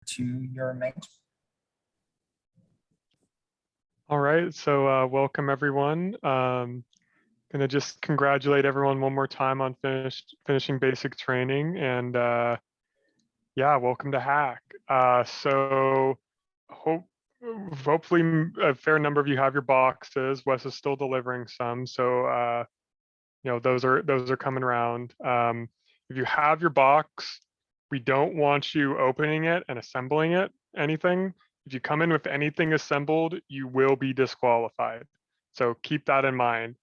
to your mic. All right, so welcome everyone. Gonna just congratulate everyone one more time on finishing basic training, and yeah, welcome to HAcK. So hopefully a fair number of you have your boxes. Wes is still delivering some, so you know, those are coming around. If you have your box, we don't want you opening it and assembling anything. If you come in with anything assembled, you will be disqualified. So keep that in mind.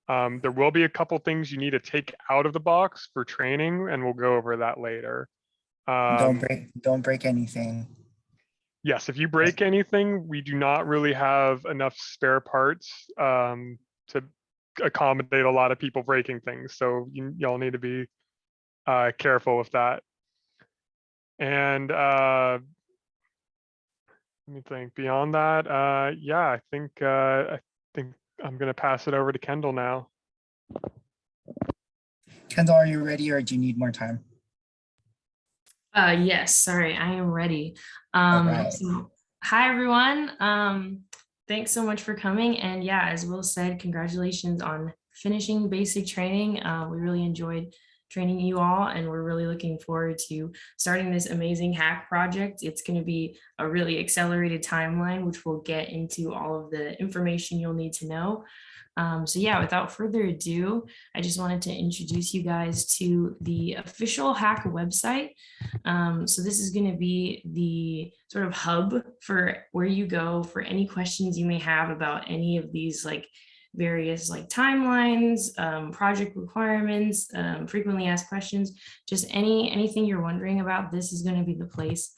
There will be a couple things you need to take out of the box for training, and we'll go over that later. Don't break anything. Yes, if you break anything, we do not really have enough spare parts to accommodate a lot of people breaking things. So y'all need to be careful with that. And let me think. Beyond that, yeah, I think I'm gonna pass it over to Kendall now. Kendall, are you ready, or do you need more time? Yes, sorry, I am ready. Right. So, hi everyone. Thanks so much for coming. And yeah, as Will said, congratulations on finishing basic training. We really enjoyed training you all, and we're really looking forward to starting this amazing HAcK project. It's going to be a really accelerated timeline, which will get into all of the information you'll need to know. So yeah, without further ado, I just wanted to introduce you guys to the official HAcK website. So this is going to be the sort of hub for where you go for any questions you may have about any of these like various like timelines, project requirements, frequently asked questions, just anything you're wondering about. This is going to be the place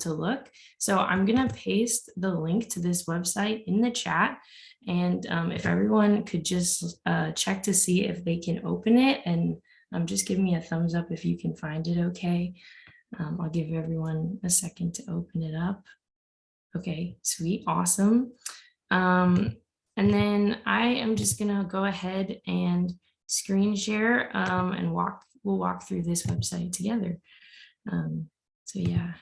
to look. So I'm going to paste the link to this website in the chat. And if everyone could just check to see if they can open it, and just give me a thumbs up if you can find it okay. I'll give everyone a second to open it up. Okay, sweet, awesome. And then I am just gonna go ahead and screen share and we'll walk through this website together. So yeah,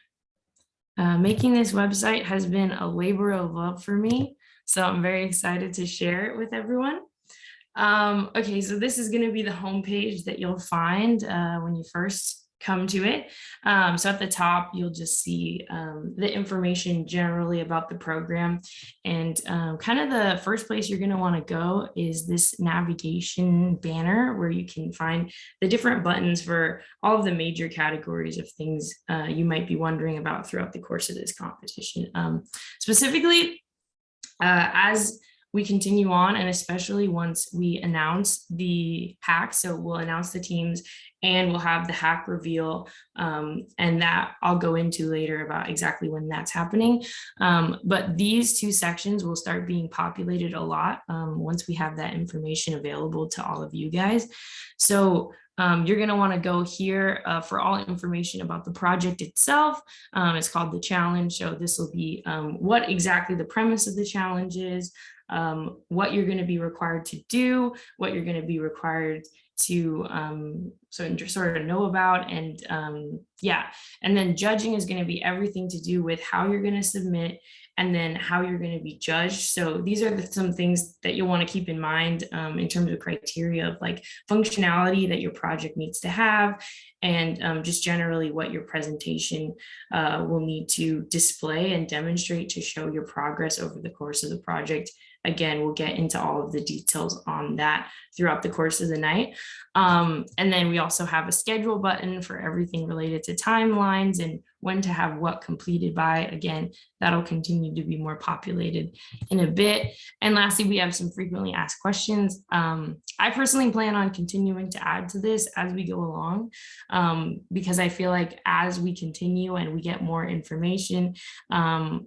making this website has been a labor of love for me. So I'm very excited to share it with everyone. Okay, so this is going to be the homepage that you'll find when you first come to it. So at the top, you'll just see the information generally about the program. And kind of the first place you're going to want to go is this navigation banner, where you can find the different buttons for all of the major categories of things you might be wondering about throughout the course of this competition. Specifically, as we continue on, and especially once we announce the HAcK, so we'll announce the teams and we'll have the HAcK reveal, and that I'll go into later about exactly when that's happening. But these two sections will start being populated a lot once we have that information available to all of you guys. So you're going to want to go here for all information about the project itself. It's called the challenge. So this will be what exactly the premise of the challenge is, what you're going to be required to do, what you're going to be required to sort of know about, and yeah, and then judging is going to be everything to do with how you're going to submit and then how you're going to be judged. So these are some things that you'll want to keep in mind in terms of criteria of like functionality that your project needs to have, and just generally what your presentation will need to display and demonstrate to show your progress over the course of the project. Again, we'll get into all of the details on that throughout the course of the night. And then we also have a schedule button for everything related to timelines and when to have what completed by. Again, that'll continue to be more populated in a bit. And lastly, we have some frequently asked questions. I personally plan on continuing to add to this as we go along, because I feel like as we continue and we get more information,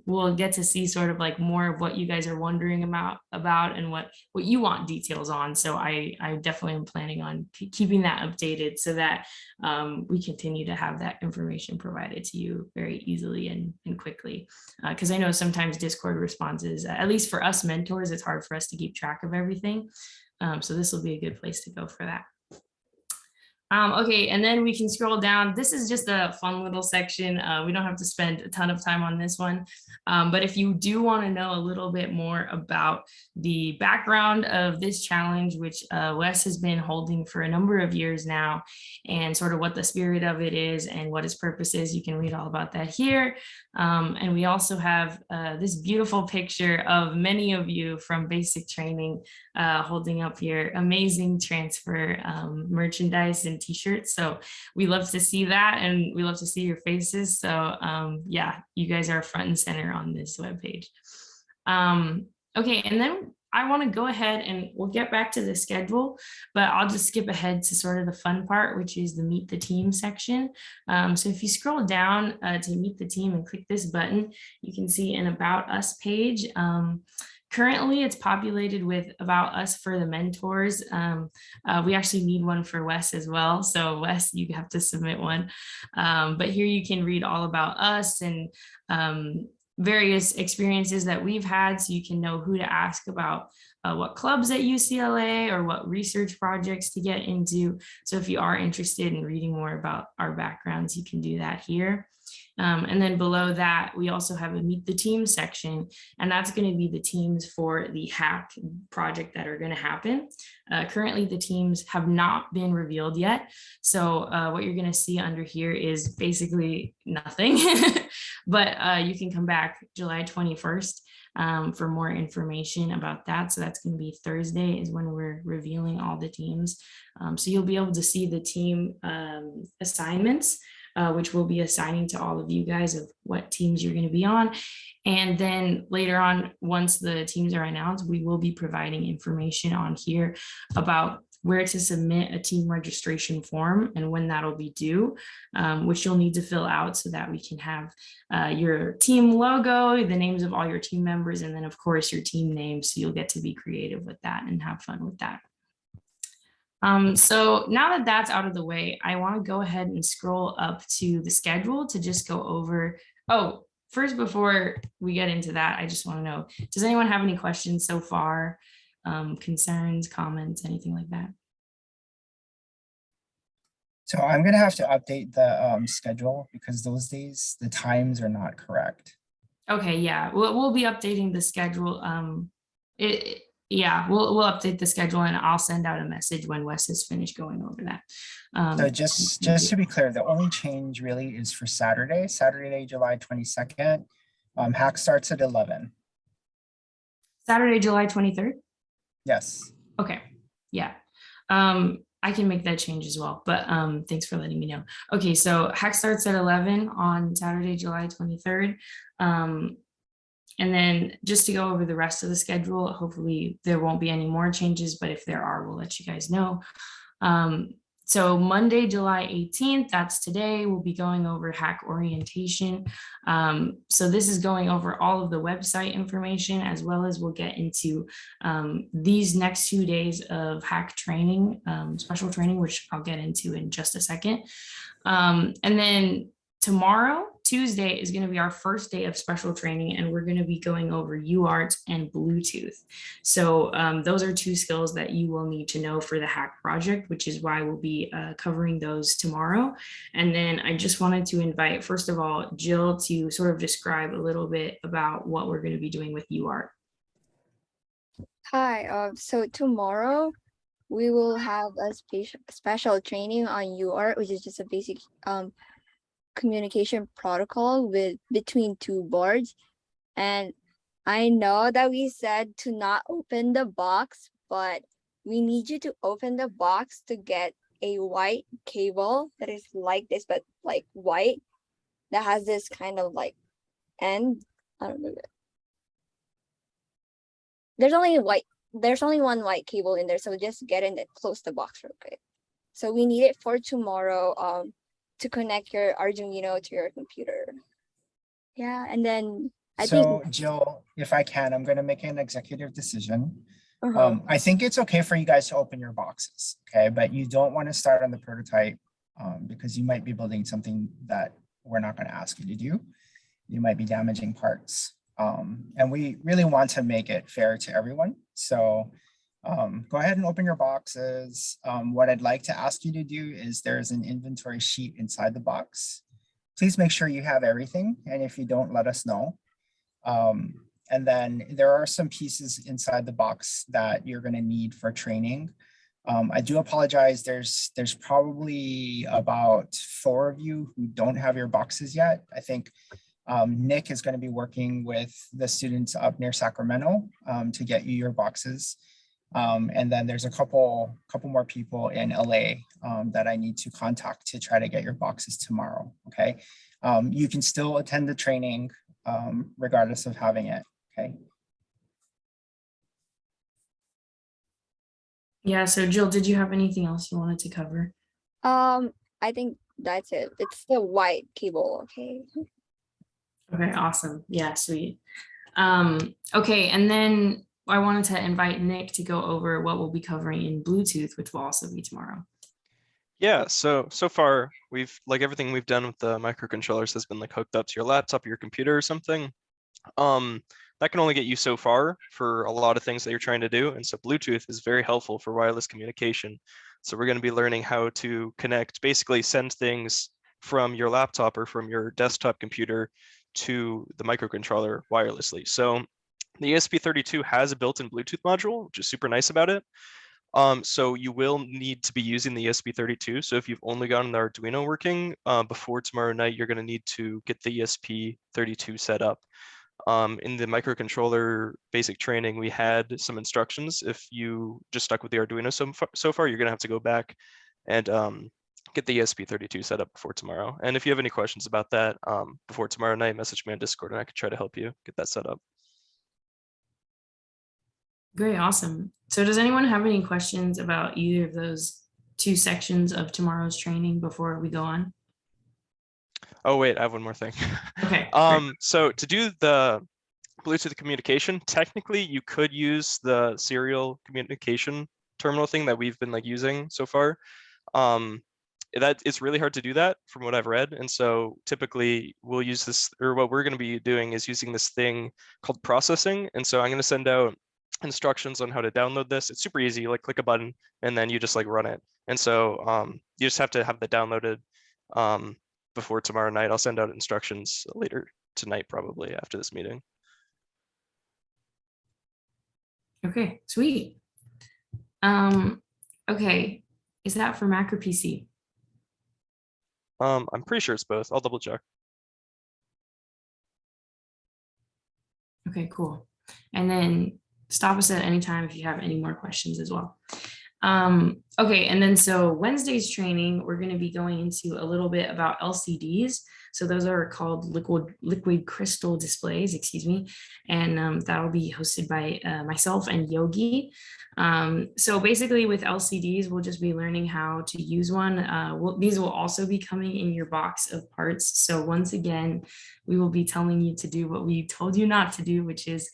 we'll get to see sort of like more of what you guys are wondering about and what you want details on. So I definitely am planning on keeping that updated so that we continue to have that information provided to you very easily and quickly. Because I know sometimes Discord responses, at least for us mentors, it's hard for us to keep track of everything. So this will be a good place to go for that. Okay, and then we can scroll down. This is just a fun little section. We don't have to spend a ton of time on this one. But if you do want to know a little bit more about the background of this challenge, which Wes has been holding for a number of years now, and sort of what the spirit of it is and what its purpose is, you can read all about that here. And we also have this beautiful picture of many of you from basic training holding up your amazing transfer merchandise and t-shirts. So we love to see that, and we love to see your faces. So yeah, you guys are front and center on this webpage. Okay, and then I want to go ahead and we'll get back to the schedule, but I'll just skip ahead to sort of the fun part, which is the meet the team section. So if you scroll down to meet the team and click this button, you can see an about us page. Currently, it's populated with about us for the mentors. We actually need one for Wes as well. So Wes, you have to submit one. But here you can read all about us and various experiences that we've had, so you can know who to ask about what clubs at UCLA or what research projects to get into. So if you are interested in reading more about our backgrounds, you can do that here. And then below that, we also have a meet the team section, and that's going to be the teams for the HAcK project that are going to happen. Currently, the teams have not been revealed yet. So what you're going to see under here is basically nothing, but you can come back July 21st for more information about that. So that's going to be Thursday is when we're revealing all the teams. So you'll be able to see the team assignments, which we'll be assigning to all of you guys of what teams you're going to be on. And then later on, once the teams are announced, we will be providing information on here about where to submit a team registration form and when that'll be due, which you'll need to fill out so that we can have your team logo, the names of all your team members, and then of course your team name. So you'll get to be creative with that and have fun with that. So now that that's out of the way, I want to go ahead and scroll up to the schedule to just go over. Oh, first, before we get into that, I just want to know, does anyone have any questions so far? Concerns, comments, anything like that? So I'm gonna have to update the schedule because those days, the times are not correct. Okay, yeah, we'll be updating the schedule. Yeah, we'll update the schedule, and I'll send out a message when Wes has finished going over that. So just to be clear, the only change really is for Saturday, July 22nd. HAcK starts at 11. Saturday, July 23rd? Yes. Okay, yeah. I can make that change as well, but thanks for letting me know. Okay, so HAcK starts at 11 on Saturday, July 23rd. And then just to go over the rest of the schedule, hopefully there won't be any more changes, but if there are, we'll let you guys know. So Monday, July 18th, that's today, we'll be going over HAcK orientation. So this is going over all of the website information, as well as we'll get into these next 2 days of HAcK training, special training, which I'll get into in just a second. And then tomorrow, Tuesday, is going to be our first day of special training, and we're going to be going over UART and Bluetooth. So those are 2 skills that you will need to know for the HAcK project, which is why we'll be covering those tomorrow. And then I just wanted to invite, first of all, Jill to sort of describe a little bit about what we're going to be doing with UART. Hi, so tomorrow we will have a special training on UART, which is just a basic communication protocol between 2 boards. And I know that we said to not open the box, but we need you to open the box to get a white cable that is like this, but like white, that has this kind of like end. I don't know. There's only one white cable in there, so just get in and close the box real quick. So we need it for tomorrow to connect your Arduino to your computer. Yeah, and then I think Jill, if I can, I'm going to make an executive decision. I think it's okay for you guys to open your boxes, okay? But you don't want to start on the prototype because you might be building something that we're not going to ask you to do. You might be damaging parts. And we really want to make it fair to everyone. So Go ahead and open your boxes. What I'd like to ask you to do is there's an inventory sheet inside the box. Please make sure you have everything. And if you don't, let us know. And then there are some pieces inside the box that you're going to need for training. I do apologize. There's probably about 4 of you who don't have your boxes yet. I think Nick is going to be working with the students up near Sacramento to get you your boxes. And then there's a couple more people in LA that I need to contact to try to get your boxes tomorrow. Okay. You can still attend the training regardless of having it. Okay. Yeah, so Jill, did you have anything else you wanted to cover? I think that's it. It's the white cable, okay? Okay, awesome. Yeah, sweet. Okay, and then I wanted to invite Nick to go over what we'll be covering in Bluetooth, which will also be tomorrow. Yeah, so far we've like everything we've done with the microcontrollers has been like hooked up to your laptop or your computer or something. That can only get you so far for a lot of things that you're trying to do. And so Bluetooth is very helpful for wireless communication. So we're going to be learning how to connect, basically send things from your laptop or from your desktop computer to the microcontroller wirelessly. So the ESP32 has a built-in Bluetooth module, which is super nice about it. So you will need to be using the ESP32. So if you've only gotten the Arduino working before tomorrow night, you're going to need to get the ESP32 set up. In the microcontroller basic training, we had some instructions. If you just stuck with the Arduino so far, you're going to have to go back and get the ESP32 set up before tomorrow. And if you have any questions about that before tomorrow night, message me on Discord and I can try to help you get that set up. Great, awesome. So does anyone have any questions about either of those 2 sections of tomorrow's training before we go on? Oh, wait, I have one more thing. Okay. So to do the Bluetooth communication, technically you could use the serial communication terminal thing that we've been like using so far. That it's really hard to do that from what I've read. And so typically we'll use this, or what we're going to be doing is using this thing called processing. And so I'm going to send out instructions on how to download this. It's super easy, like click a button and then you just like run it. And so you just have to have that downloaded before tomorrow night. I'll send out instructions later tonight, probably after this meeting. Okay, sweet. Okay, is that for Mac or PC? I'm pretty sure it's both. I'll double check. Okay, cool. And then stop us at any time if you have any more questions as well. Okay, and then so Wednesday's training, we're going to be going into a little bit about LCDs. So those are called liquid crystal displays, excuse me, and that'll be hosted by myself and Yogi. So basically with LCDs, we'll just be learning how to use one. These will also be coming in your box of parts. So once again, we will be telling you to do what we told you not to do, which is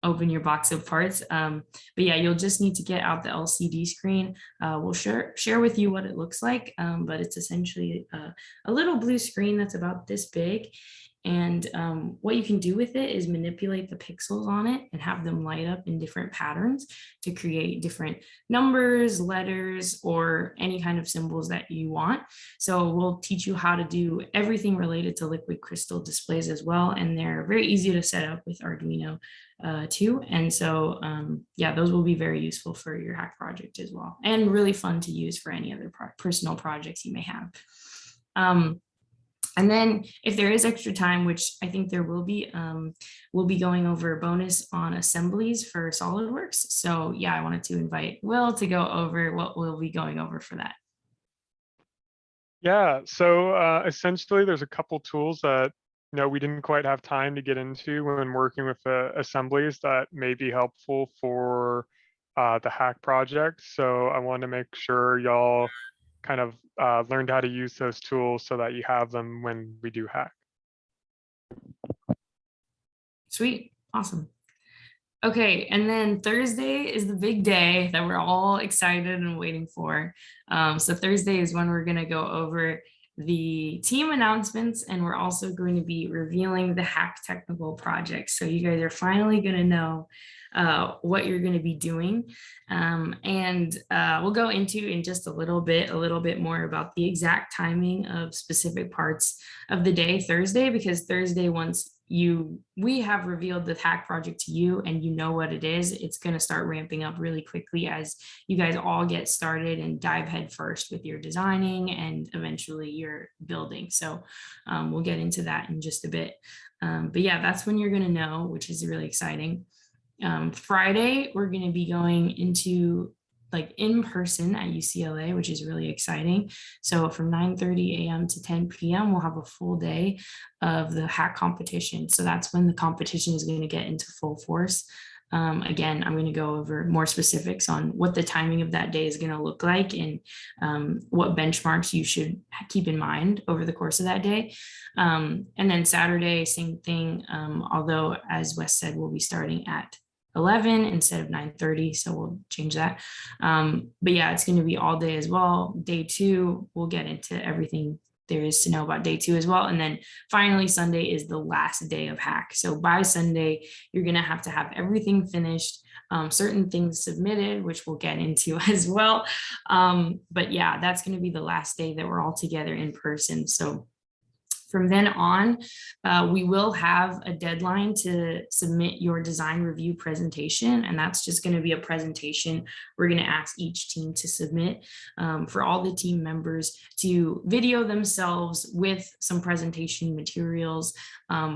open your box of parts. But yeah, you'll just need to get out the LCD screen. We'll share with you what it looks like, but it's essentially a little blue screen that's about this big. And what you can do with it is manipulate the pixels on it and have them light up in different patterns to create different numbers, letters, or any kind of symbols that you want. So we'll teach you how to do everything related to liquid crystal displays as well. And they're very easy to set up with Arduino too. And so, yeah, those will be very useful for your HAcK project as well, and really fun to use for any other personal projects you may have. And then if there is extra time, which I think there will be, we'll be going over a bonus on assemblies for SolidWorks. So yeah, I wanted to invite Will to go over what we'll be going over for that. Yeah, so essentially there's a couple tools that we didn't quite have time to get into when working with assemblies that may be helpful for the HAcK project. So I wanted to make sure y'all kind of learned how to use those tools so that you have them when we do HAcK. Sweet, awesome. Okay, and then Thursday is the big day that we're all excited and waiting for. So Thursday is when we're gonna go over the team announcements, and we're also going to be revealing the HAcK technical project. So you guys are finally going to know what you're going to be doing. And we'll go into in just a little bit more about the exact timing of specific parts of the day Thursday, because Thursday, once we have revealed the HAcK project to you and you know what it is, it's going to start ramping up really quickly as you guys all get started and dive head first with your designing and eventually your building. So we'll get into that in just a bit. But yeah, that's when you're going to know, which is really exciting. Friday, we're going to be going into like in person at UCLA, which is really exciting. So from 9:30 a.m. to 10 p.m., we'll have a full day of the HAcK competition. So that's when the competition is going to get into full force. Again, I'm going to go over more specifics on what the timing of that day is going to look like and what benchmarks you should keep in mind over the course of that day. And then Saturday, same thing, although as Wes said, we'll be starting at 11 instead of 9:30, so we'll change that. But yeah, it's going to be all day as well. Day 2, we'll get into everything there is to know about day 2 as well. And then finally, Sunday is the last day of HAcK. So by Sunday, you're going to have everything finished, certain things submitted, which we'll get into as well. But yeah, that's going to be the last day that we're all together in person. So from then on, we will have a deadline to submit your design review presentation, and that's just going to be a presentation we're going to ask each team to submit for all the team members to video themselves with some presentation materials,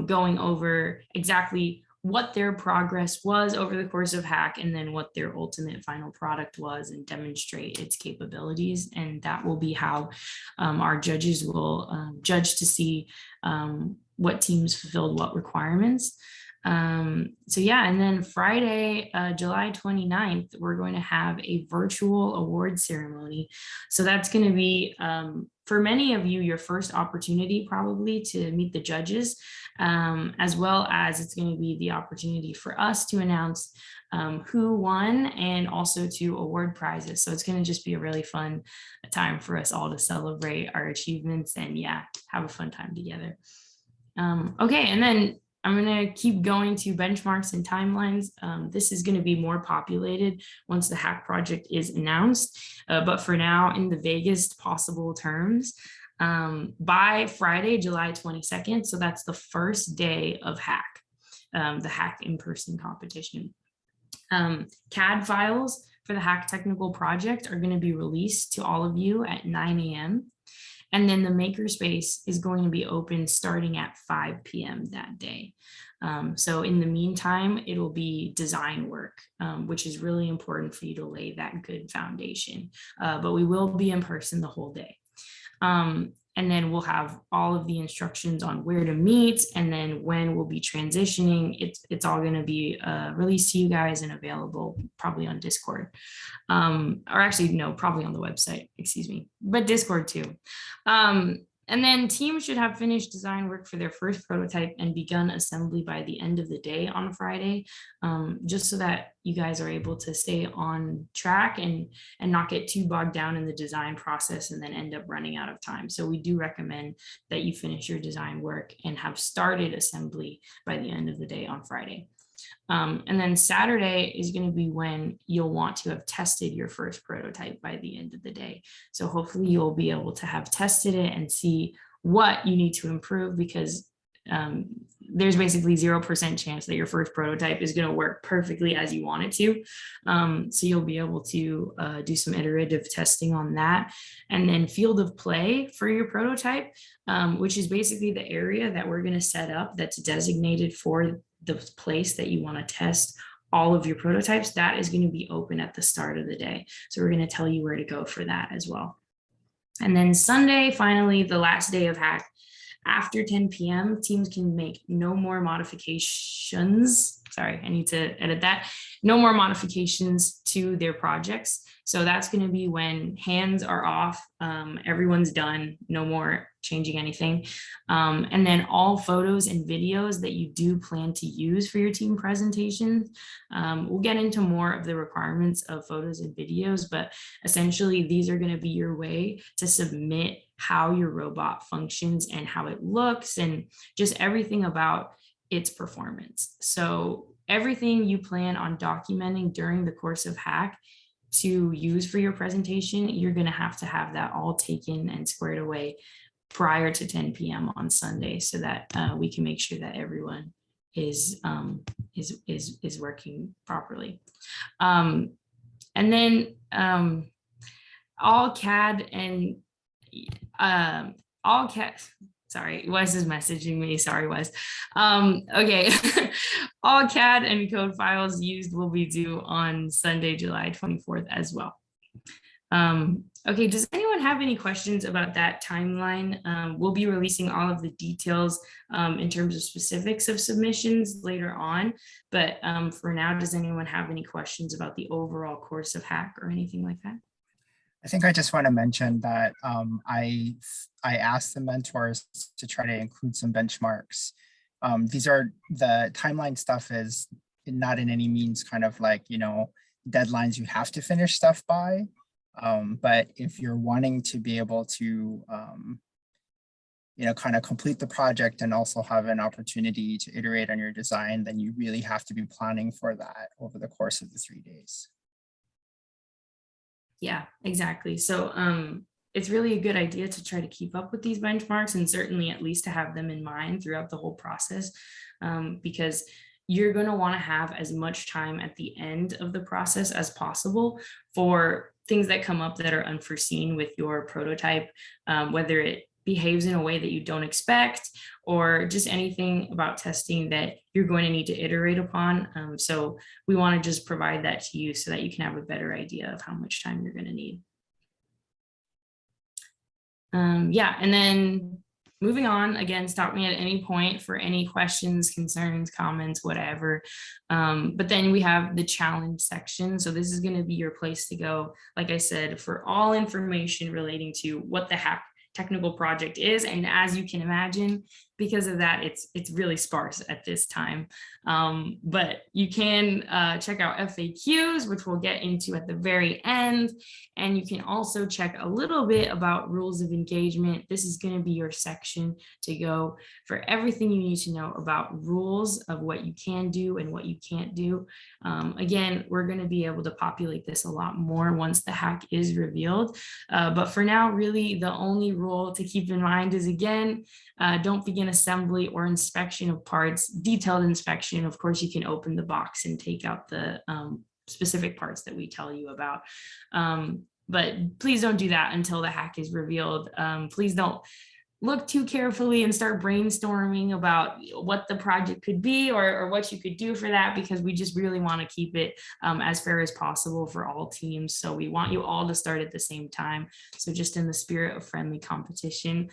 going over exactly what their progress was over the course of HAcK and then what their ultimate final product was and demonstrate its capabilities. And that will be how our judges will judge to see what teams fulfilled what requirements. So yeah, and then Friday, July 29th, we're going to have a virtual award ceremony. So that's going to be, for many of you, your first opportunity probably to meet the judges, as well as it's going to be the opportunity for us to announce who won and also to award prizes. So it's going to just be a really fun time for us all to celebrate our achievements and yeah, have a fun time together. Okay, and then I'm going to keep going to benchmarks and timelines. This is going to be more populated once the HAcK project is announced. But for now, in the vaguest possible terms, by Friday, July 22nd, so that's the first day of HAcK, the HAcK in-person competition. CAD files for the HAcK technical project are going to be released to all of you at 9 a.m. And then the makerspace is going to be open starting at 5 p.m. that day. So in the meantime, it'll be design work, which is really important for you to lay that good foundation. But we will be in person the whole day. And then we'll have all of the instructions on where to meet and then when we'll be transitioning. It's all going to be released to you guys and available probably on Discord. Or actually, no, probably on the website, excuse me, but Discord too. And then teams should have finished design work for their first prototype and begun assembly by the end of the day on Friday, just so that you guys are able to stay on track and not get too bogged down in the design process and then end up running out of time. So we do recommend that you finish your design work and have started assembly by the end of the day on Friday. And then Saturday is going to be when you'll want to have tested your first prototype by the end of the day. So hopefully you'll be able to have tested it and see what you need to improve, because there's basically 0% chance that your first prototype is going to work perfectly as you want it to. So you'll be able to do some iterative testing on that. And then field of play for your prototype, which is basically the area that we're going to set up that's designated for the place that you want to test all of your prototypes. That is going to be open at the start of the day. So we're going to tell you where to go for that as well. And then Sunday, finally, the last day of HAcK. After 10 p.m., teams can make no more modifications sorry, I need to edit that. No more modifications to their projects. So that's going to be when hands are off, everyone's done, no more changing anything. And then all photos and videos that you do plan to use for your team presentations, we'll get into more of the requirements of photos and videos, but essentially these are going to be your way to submit how your robot functions and how it looks and just everything about its performance. So everything you plan on documenting during the course of HAcK to use for your presentation, you're going to have that all taken and squared away prior to 10 p.m. on Sunday, so that we can make sure that everyone is working properly. And then all CAD and all CAD. Sorry, Wes is messaging me. Sorry, Wes. Okay. All CAD and code files used will be due on Sunday, July 24th as well. Okay, does anyone have any questions about that timeline? We'll be releasing all of the details in terms of specifics of submissions later on. But for now, does anyone have any questions about the overall course of HAcK or anything like that? I think I just want to mention that I asked the mentors to try to include some benchmarks. These are the timeline stuff is not in any means kind of like, you know, deadlines you have to finish stuff by. But if you're wanting to be able to, you know, kind of complete the project and also have an opportunity to iterate on your design, then you really have to be planning for that over the course of the 3 days. Yeah, exactly. So it's really a good idea to try to keep up with these benchmarks and certainly at least to have them in mind throughout the whole process, because you're going to want to have as much time at the end of the process as possible for things that come up that are unforeseen with your prototype, whether it behaves in a way that you don't expect, or just anything about testing that you're going to need to iterate upon. So we want to just provide that to you so that you can have a better idea of how much time you're going to need. Yeah, and then moving on, again, stop me at any point for any questions, concerns, comments, whatever. But then we have the challenge section. So this is going to be your place to go, like I said, for all information relating to what the HAcK technical project is. And as you can imagine, because of that, it's really sparse at this time. But you can check out FAQs, which we'll get into at the very end. And you can also check a little bit about rules of engagement. This is going to be your section to go for everything you need to know about rules of what you can do and what you can't do. Again, we're going to be able to populate this a lot more once the HAcK is revealed. But for now, really, the only rule to keep in mind is, again, don't begin assembly or inspection of parts. Detailed inspection, of course, you can open the box and take out the specific parts that we tell you about. But please don't do that until the HAcK is revealed. Please don't look too carefully and start brainstorming about what the project could be or what you could do for that, because we just really want to keep it as fair as possible for all teams. So we want you all to start at the same time. So just in the spirit of friendly competition,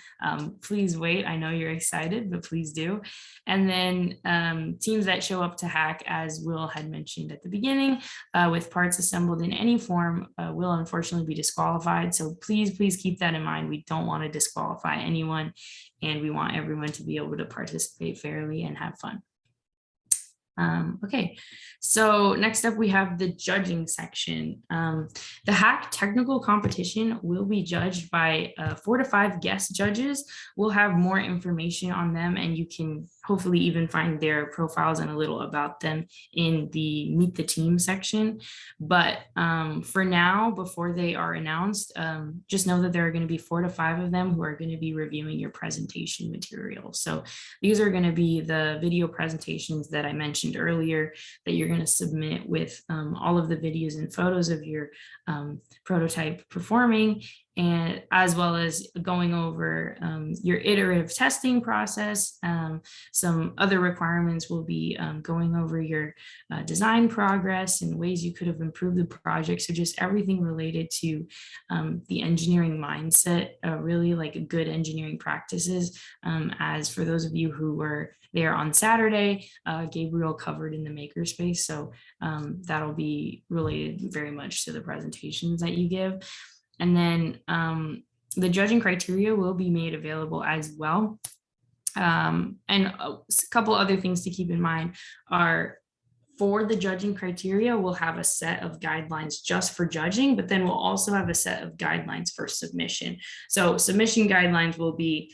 please wait. I know you're excited, but please do. And then teams that show up to HAcK, as Will had mentioned at the beginning, with parts assembled in any form will unfortunately be disqualified. So please keep that in mind. We don't want to disqualify anyone, and we want everyone to be able to participate fairly and have fun. Okay, so next up we have the judging section. The HAcK technical competition will be judged by 4 to 5 guest judges. We'll have more information on them, and you can hopefully even find their profiles and a little about them in the Meet the Team section. But for now, before they are announced, just know that there are going to be 4 to 5 of them who are going to be reviewing your presentation material. So these are going to be the video presentations that I mentioned earlier that you're going to submit with all of the videos and photos of your prototype performing. and as well as going over your iterative testing process. Some other requirements will be going over your design progress and ways you could have improved the project. So just everything related to the engineering mindset, really like good engineering practices. As for those of you who were there on Saturday, Gabriel covered in the makerspace. So that'll be related very much to the presentations that you give. And then the judging criteria will be made available as well. And a couple other things to keep in mind are, for the judging criteria, we'll have a set of guidelines just for judging, but then we'll also have a set of guidelines for submission. So submission guidelines will be,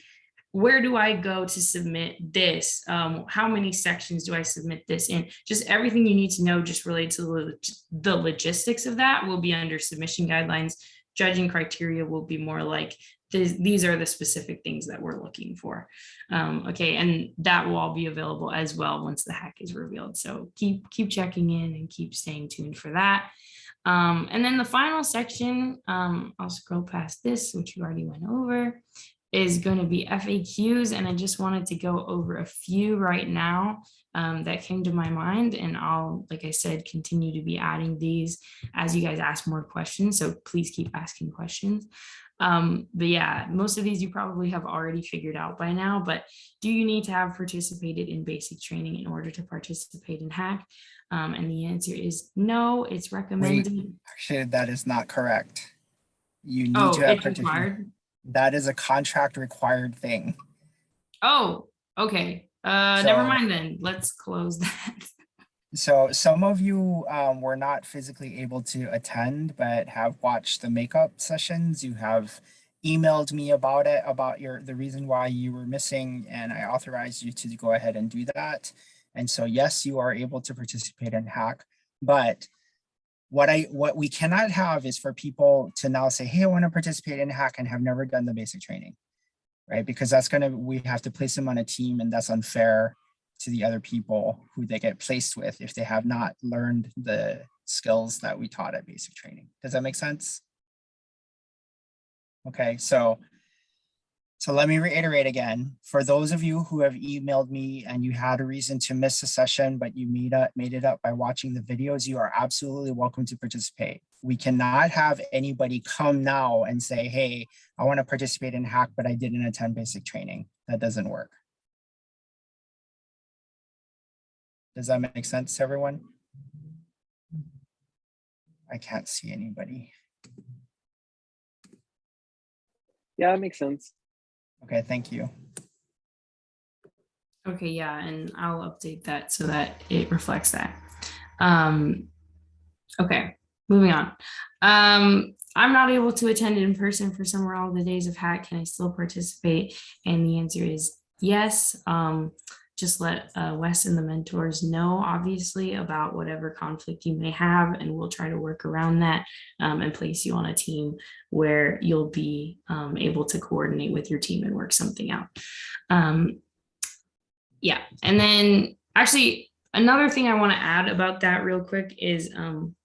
where do I go to submit this? How many sections do I submit this in? Just everything you need to know just related to the logistics of that will be under submission guidelines. Judging criteria will be more like, these are the specific things that we're looking for. Okay, and that will all be available as well once the HAcK is revealed. So keep checking in and keep staying tuned for that. And then the final section, I'll scroll past this, which you already went over, is going to be FAQs. And I just wanted to go over a few right now that came to my mind. And I'll, like I said, continue to be adding these as you guys ask more questions. So please keep asking questions. But yeah, most of these you probably have already figured out by now, but do you need to have participated in basic training in order to participate in HAcK? And the answer is no, it's recommended. Wait, actually, that is not correct. You need Oh, to have it's required. That is a contract required thing. Oh, okay. Never mind then. Let's close that. So some of you were not physically able to attend, but have watched the makeup sessions. You have emailed me about it, about the reason why you were missing, and I authorized you to go ahead and do that. And so yes, you are able to participate in HAcK, but what we cannot have is for people to now say, hey, I want to participate in HAcK and have never done the basic training, right? Because we have to place them on a team, and that's unfair to the other people who they get placed with if they have not learned the skills that we taught at basic training. Does that make sense? Okay, so let me reiterate again. For those of you who have emailed me and you had a reason to miss a session, but you made it up by watching the videos, you are absolutely welcome to participate. We cannot have anybody come now and say, hey, I want to participate in HAcK, but I didn't attend basic training. That doesn't work. Does that make sense to everyone? I can't see anybody. Yeah, it makes sense. Okay, thank you. Okay, yeah, and I'll update that so that it reflects that. Okay, moving on. I'm not able to attend in person for some or all the days of HAcK. Can I still participate? And the answer is yes. Just let Wes and the mentors know, obviously, about whatever conflict you may have, and we'll try to work around that and place you on a team where you'll be able to coordinate with your team and work something out. Yeah, and then actually another thing I want to add about that real quick is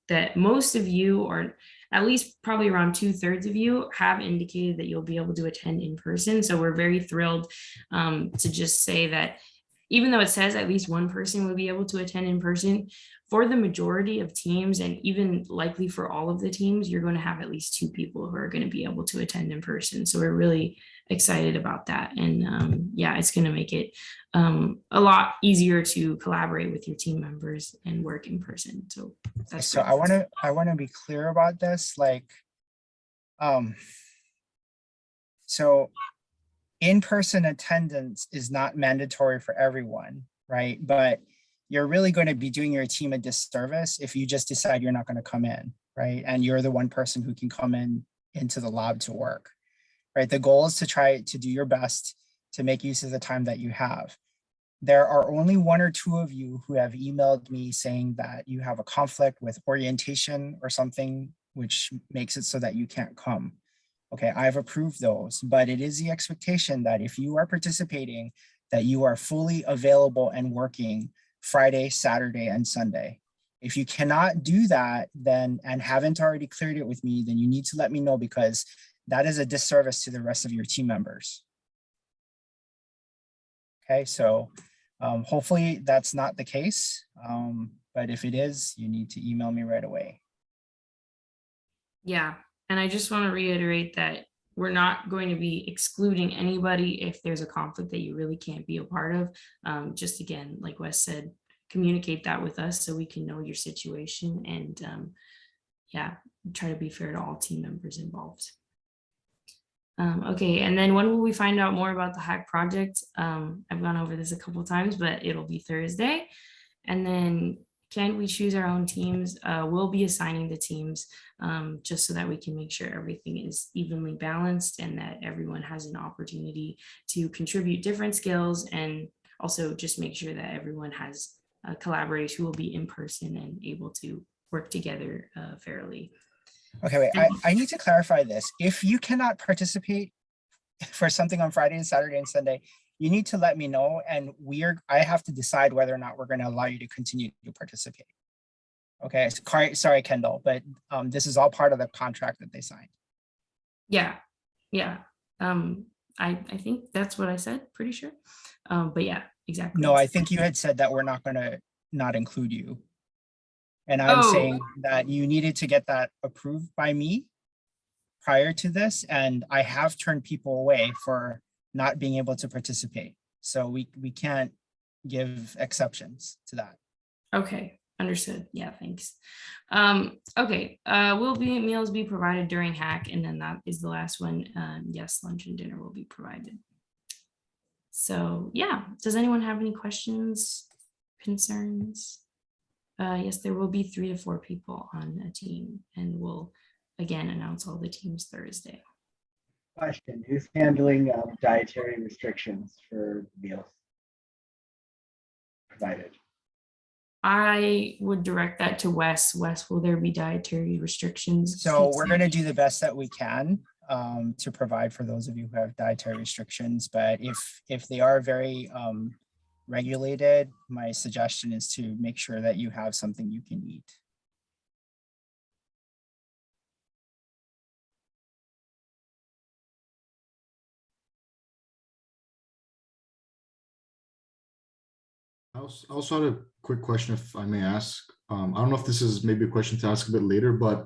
that most of you, or at least probably around 2/3 of you, have indicated that you'll be able to attend in person. So we're very thrilled to just say that even though it says at least one person will be able to attend in person, for the majority of teams, and even likely for all of the teams, you're going to have at least 2 people who are going to be able to attend in person. So we're really excited about that. And yeah, it's going to make it a lot easier to collaborate with your team members and work in person. So that's so I want to be clear about this. Like, so in-person attendance is not mandatory for everyone, right? But you're really going to be doing your team a disservice if you just decide you're not going to come in, right? And you're the one person who can come into the lab to work, right? The goal is to try to do your best to make use of the time that you have. There are only 1 or 2 of you who have emailed me saying that you have a conflict with orientation or something, which makes it so that you can't come. Okay, I've approved those, but it is the expectation that if you are participating, that you are fully available and working Friday, Saturday, and Sunday. If you cannot do that, then, and haven't already cleared it with me, then you need to let me know, because that is a disservice to the rest of your team members. Okay, so hopefully that's not the case. But if it is, you need to email me right away. Yeah, and I just want to reiterate that we're not going to be excluding anybody if there's a conflict that you really can't be a part of. Just again, like Wes said, communicate that with us so we can know your situation and yeah, try to be fair to all team members involved. Okay, and then when will we find out more about the HAcK project? I've gone over this a couple of times, but it'll be Thursday. And then can we choose our own teams? We'll be assigning the teams just so that we can make sure everything is evenly balanced and that everyone has an opportunity to contribute different skills, and also just make sure that everyone has collaborators who will be in person and able to work together fairly. Okay, wait, I need to clarify this. If you cannot participate for something on Friday and Saturday and Sunday, you need to let me know, and I have to decide whether or not we're going to allow you to continue to participate. Okay, sorry, Kendall, but this is all part of the contract that they signed. Yeah. I think that's what I said, pretty sure. But yeah, exactly. No, I think you had said that we're not going to not include you. And I'm saying that you needed to get that approved by me prior to this, and I have turned people away for not being able to participate. So we can't give exceptions to that. Okay, understood. Yeah, thanks. Okay, will meals be provided during HAcK? And then that is the last one. Yes, lunch and dinner will be provided. So yeah, does anyone have any questions, concerns? Yes, there will be 3 to 4 people on a team, and we'll again announce all the teams Thursday. Question, who's handling dietary restrictions for meals provided? I would direct that to Wes. Wes, will there be dietary restrictions? So we're going to do the best that we can to provide for those of you who have dietary restrictions. But if they are very regulated, my suggestion is to make sure that you have something you can eat. I also had a quick question, if I may ask. I don't know if this is maybe a question to ask a bit later, but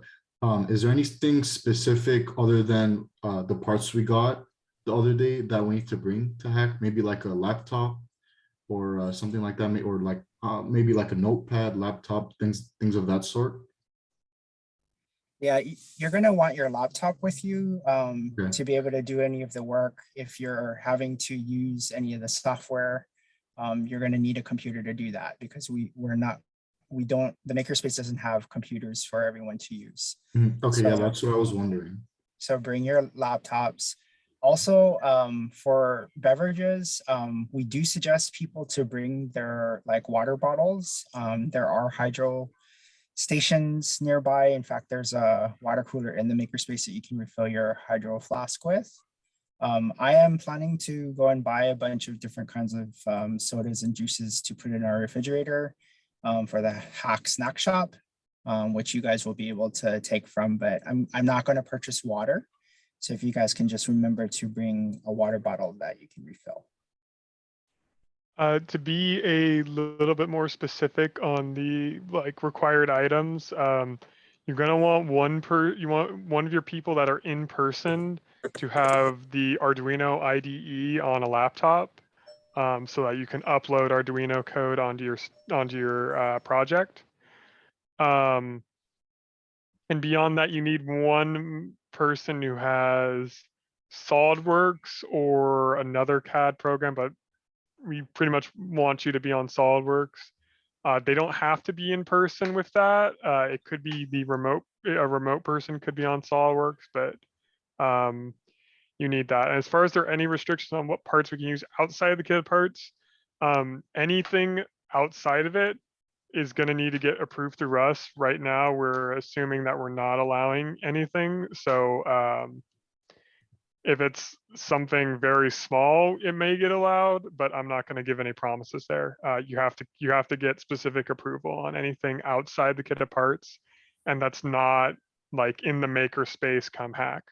is there anything specific other than the parts we got the other day that we need to bring to HAcK? Maybe like a laptop or something like that, or like maybe like a notepad, laptop, things of that sort? Yeah, you're going to want your laptop with you Okay. to be able to do any of the work. If you're having to use any of the software, you're going to need a computer to do that, because the makerspace doesn't have computers for everyone to use. Okay, So, yeah, that's what I was wondering. So bring your laptops. Also, for beverages, we do suggest people to bring their water bottles. There are hydro stations nearby. In fact, there's a water cooler in the makerspace that you can refill your hydro flask with. I am planning to go and buy a bunch of different kinds of sodas and juices to put in our refrigerator for the HAcK snack shop, which you guys will be able to take from, but I'm not going to purchase water. So if you guys can just remember to bring a water bottle that you can refill. To be a little bit more specific on the required items, you're gonna want one of your people that are in person to have the Arduino IDE on a laptop, so that you can upload Arduino code onto your project. And beyond that, you need one person who has SolidWorks or another CAD program, but we pretty much want you to be on SolidWorks. They don't have to be in person with that. It could be a remote person could be on SolidWorks, but you need that. And as far as there are any restrictions on what parts we can use outside of the kit parts, anything outside of it is going to need to get approved through us. Right now, we're assuming that we're not allowing anything. So if it's something very small, it may get allowed, but I'm not going to give any promises there. You have to get specific approval on anything outside the kit of parts, and that's not like in the maker space come HAcK.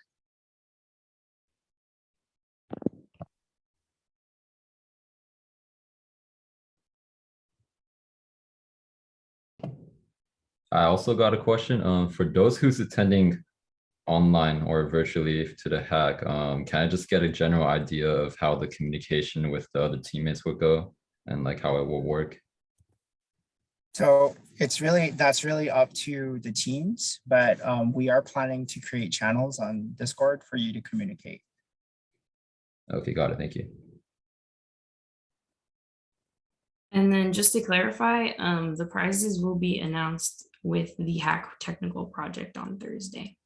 I also got a question. For those who's attending online or virtually to the hack, can I just get a general idea of how the communication with the other teammates would go and like how it will work? So that's really up to the teams, but we are planning to create channels on Discord for you to communicate. Okay, got it. Thank you. And then just to clarify, the prizes will be announced with the HAcK technical project on Thursday.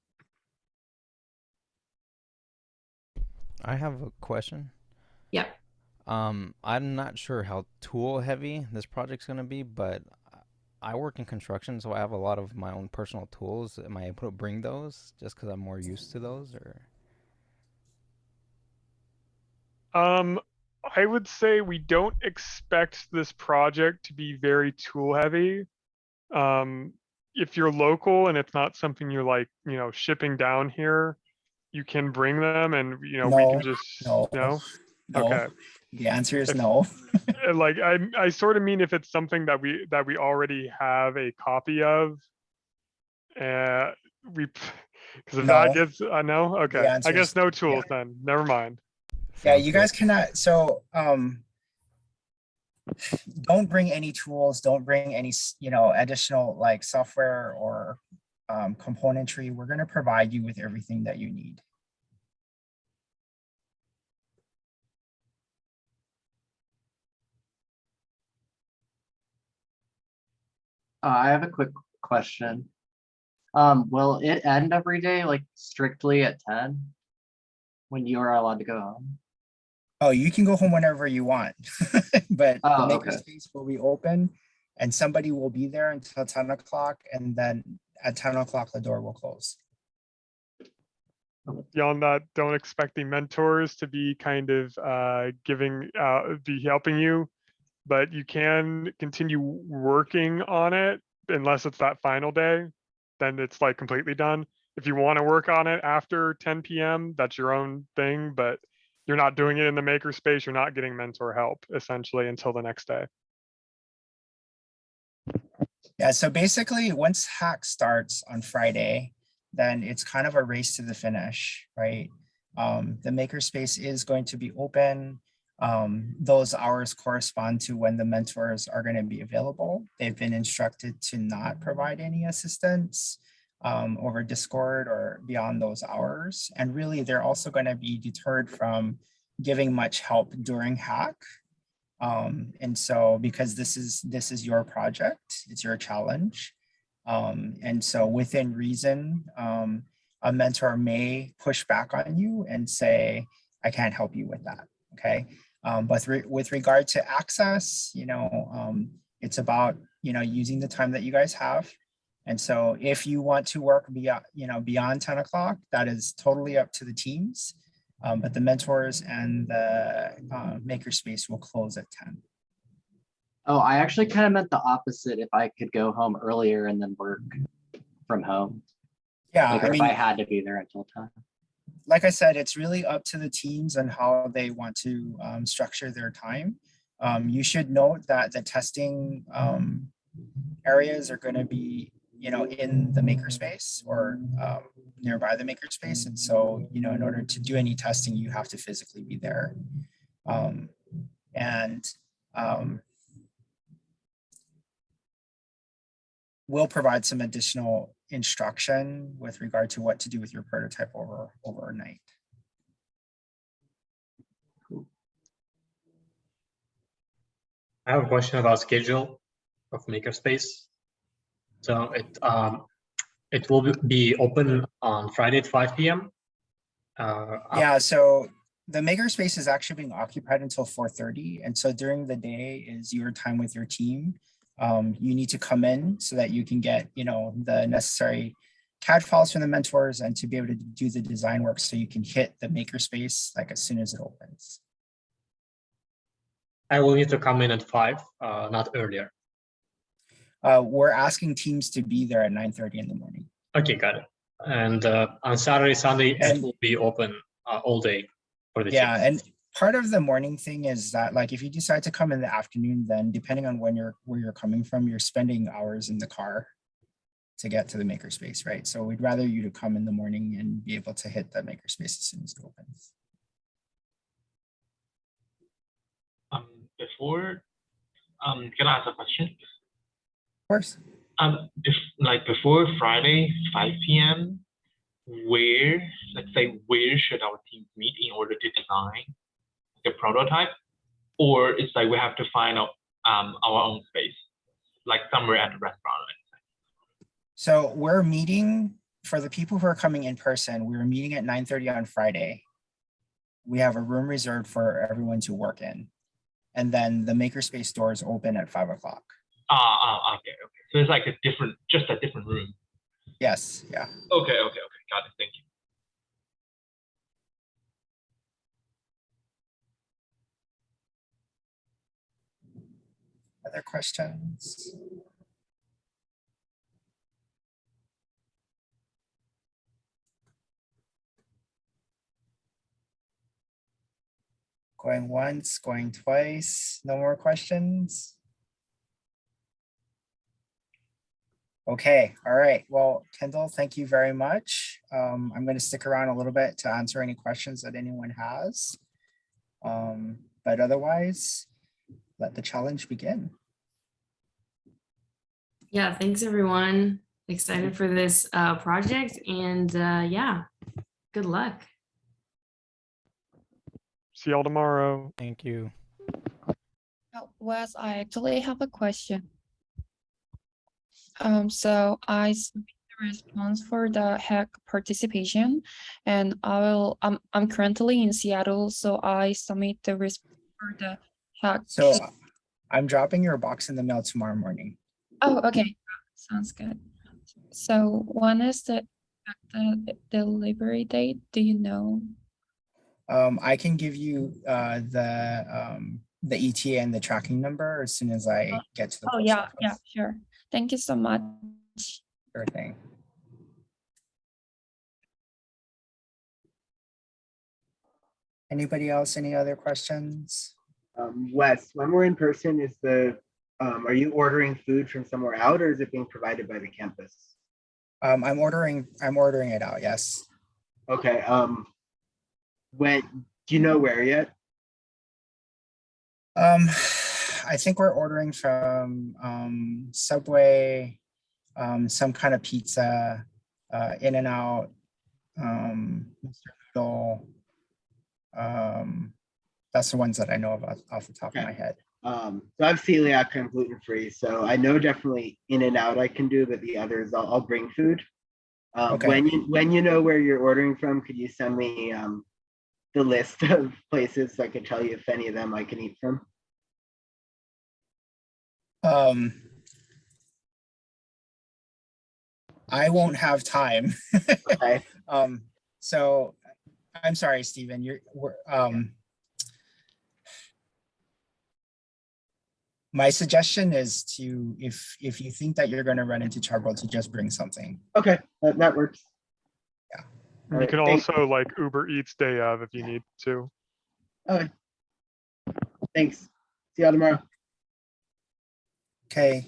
I have a question. Yep. I'm not sure how tool heavy this project's gonna be, but I work in construction, so I have a lot of my own personal tools. Am I able to bring those just because I'm more used to those, or? I would say we don't expect this project to be very tool heavy. If you're local and it's not something you're like, shipping down here, you can bring them and, we can just, No. no? No. Okay. The answer is If- no. Like, I sort of mean if it's something that we already have a copy of. Because if that No. gets, no, okay, I answer guess is- no tools then, never mind. Yeah, Sounds you good. guys cannot, so don't bring any tools, don't bring any, additional like software or componentry. We're gonna provide you with everything that you need. I have a quick question. Will it end every day, like strictly at 10? When you are allowed to go home? Oh, you can go home whenever you want, but the Oh, okay. makerspace will be open and somebody will be there until 10 o'clock, and then at 10 o'clock, the door will close. Beyond that, don't expect the mentors to be kind of be helping you, but you can continue working on it unless it's that final day, then it's like completely done. If you want to work on it after 10 p.m., that's your own thing, but you're not doing it in the makerspace. You're not getting mentor help essentially until the next day. Yeah, so basically once HAcK starts on Friday, then it's kind of a race to the finish, right? The makerspace is going to be open. Those hours correspond to when the mentors are going to be available. They've been instructed to not provide any assistance over Discord or beyond those hours. And really, they're also going to be deterred from giving much help during HAcK. And so because this is your project, it's your challenge. And so within reason, a mentor may push back on you and say, I can't help you with that, okay? But with regard to access, it's about, using the time that you guys have. And so if you want to work beyond 10 o'clock, that is totally up to the teams. But the mentors and the makerspace will close at 10. Oh, I actually kind of meant the opposite. If I could go home earlier and then work from home. Yeah, Like, I or mean, if I had to be there until 10. like I said, it's really up to the teams and how they want to structure their time. You should note that the testing areas are going to be, in the makerspace or nearby the makerspace. And so, in order to do any testing, you have to physically be there. We'll provide some additional instruction with regard to what to do with your prototype overnight. I have a question about schedule of makerspace. So it will be open on Friday at 5 p.m. Yeah, so the makerspace is actually being occupied until 4:30. And so during the day is your time with your team. You need to come in so that you can get, the necessary CAD files from the mentors and to be able to do the design work so you can hit the makerspace like as soon as it opens. I will need to come in at 5, not earlier. We're asking teams to be there at 9:30 in the morning. Okay, got it. And on Saturday, Sunday, it will be open all day for the Yeah, teams. and part of the morning thing is that, like, if you decide to come in the afternoon, then depending on where you're coming from, you're spending hours in the car. to get to the makerspace, right? So we'd rather you to come in the morning and be able to hit that makerspace as soon as it opens. Before, can I ask a question? Of course. Like before Friday, 5 p.m., let's say, where should our team meet in order to design the prototype? Or it's like we have to find out our own space, like somewhere at a restaurant. So we're meeting, for the people who are coming in person, we're meeting at 9:30 on Friday. We have a room reserved for everyone to work in. And then the makerspace doors open at 5 o'clock. Okay. So it's like just a different room. Yes, yeah. Okay, got it, thank you. Other questions? Going once, going twice, no more questions? Okay, all right. Well, Kendall, thank you very much. I'm going to stick around a little bit to answer any questions that anyone has. But otherwise, let the challenge begin. Yeah, thanks everyone. Excited for this project, and yeah, good luck. See y'all tomorrow. Thank you. Wes, I actually have a question. So I submit the response for the HAcK participation, and I'm currently in Seattle, so I submit the response for the HAcK. So I'm dropping your box in the mail tomorrow morning. Oh, okay, sounds good. So when is the delivery date? Do you know? I can give you the ETA and the tracking number as soon as I get to the post yeah, office. yeah, sure. Thank you so much. Sure thing. Anybody else? Any other questions? Wes, when we're in person, are you ordering food from somewhere out, or is it being provided by the campus? I'm ordering it out, yes. Okay. Do you know where yet? I think we're ordering from Subway, some kind of pizza, In-N-Out, Mr. Noodle. That's the ones that I know of off the top of my head. So I'm celiac and gluten free, so I know definitely In-N-Out I can do, but the others I'll bring food. Okay. When you know where you're ordering from, could you send me the list of places so I can tell you if any of them I can eat from? I won't have time. Okay. So I'm sorry, Stephen. My suggestion is to, if you think that you're going to run into trouble, to just bring something. Okay, that works. Yeah. You can also like Uber Eats day of if you need to. Okay. Thanks. See y'all tomorrow. Okay.